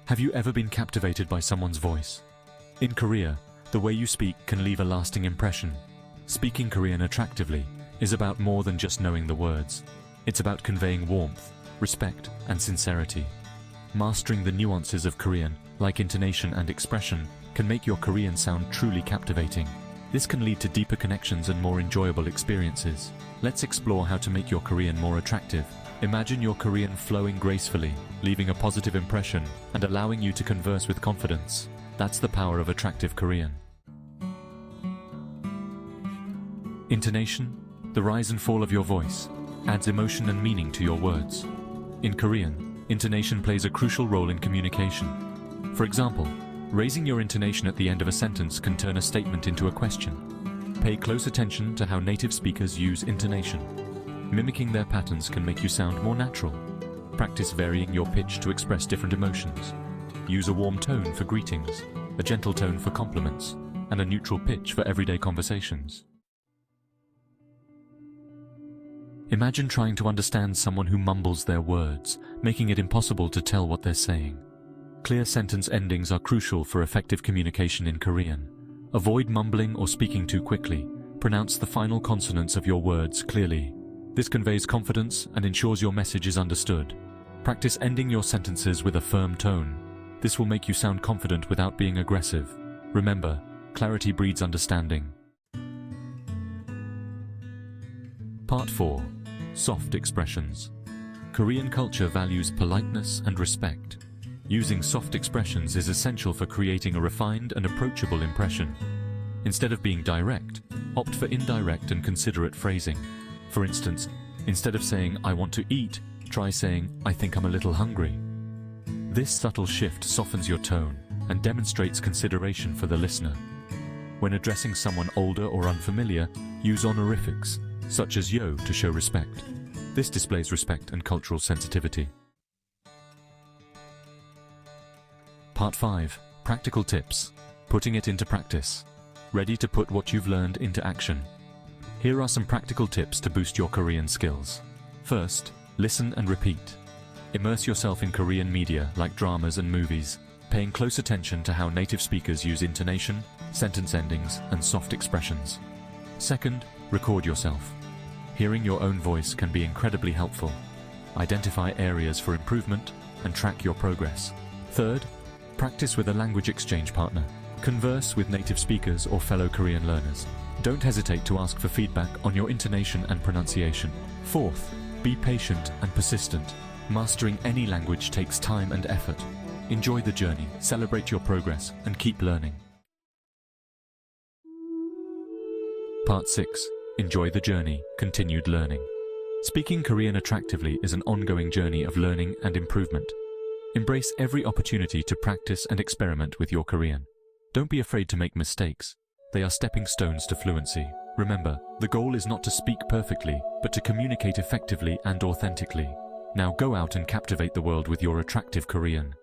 Have you ever been captivated by someone's voice? In Korea, the way you speak can leave a lasting impression. Speaking Korean attractively is about more than just knowing the words. It's about conveying warmth, respect, and sincerity. Mastering the nuances of Korean, like intonation and expression, can make your Korean sound truly captivating. This can lead to deeper connections and more enjoyable experiences. Let's explore how to make your Korean more attractive. Imagine your Korean flowing gracefully, leaving a positive impression and allowing you to converse with confidence. That's the power of attractive Korean. Intonation, the rise and fall of your voice, adds emotion and meaning to your words. In Korean, intonation plays a crucial role in communication. For example, raising your intonation at the end of a sentence can turn a statement into a question. Pay close attention to how native speakers use intonation. Mimicking their patterns can make you sound more natural. Practice varying your pitch to express different emotions. Use a warm tone for greetings, a gentle tone for compliments, and a neutral pitch for everyday conversations. Imagine trying to understand someone who mumbles their words, making it impossible to tell what they're saying. Clear sentence endings are crucial for effective communication in Korean. Avoid mumbling or speaking too quickly. Pronounce the final consonants of your words clearly. This conveys confidence and ensures your message is understood. Practice ending your sentences with a firm tone. This will make you sound confident without being aggressive. Remember, clarity breeds understanding. Part 4. Soft expressions. Korean culture values politeness and respect. Using soft expressions is essential for creating a refined and approachable impression. Instead of being direct, opt for indirect and considerate phrasing. For instance, instead of saying, "I want to eat," try saying, "I think I'm a little hungry." This subtle shift softens your tone and demonstrates consideration for the listener. When addressing someone older or unfamiliar, use honorifics, such as yo, to show respect. This displays respect and cultural sensitivity. Part 5. Practical tips. Putting it into practice. Ready to put what you've learned into action. Here are some practical tips to boost your Korean skills. First, listen and repeat. Immerse yourself in Korean media like dramas and movies, paying close attention to how native speakers use intonation, sentence endings, and soft expressions. Second, record yourself. Hearing your own voice can be incredibly helpful. Identify areas for improvement and track your progress. Third, practice with a language exchange partner. Converse with native speakers or fellow Korean learners. Don't hesitate to ask for feedback on your intonation and pronunciation. Fourth, be patient and persistent. Mastering any language takes time and effort. Enjoy the journey, celebrate your progress, and keep learning. Part 6. Enjoy the journey, continued learning. Speaking Korean attractively is an ongoing journey of learning and improvement. Embrace every opportunity to practice and experiment with your Korean. Don't be afraid to make mistakes. They are stepping stones to fluency. Remember, the goal is not to speak perfectly, but to communicate effectively and authentically. Now go out and captivate the world with your attractive Korean.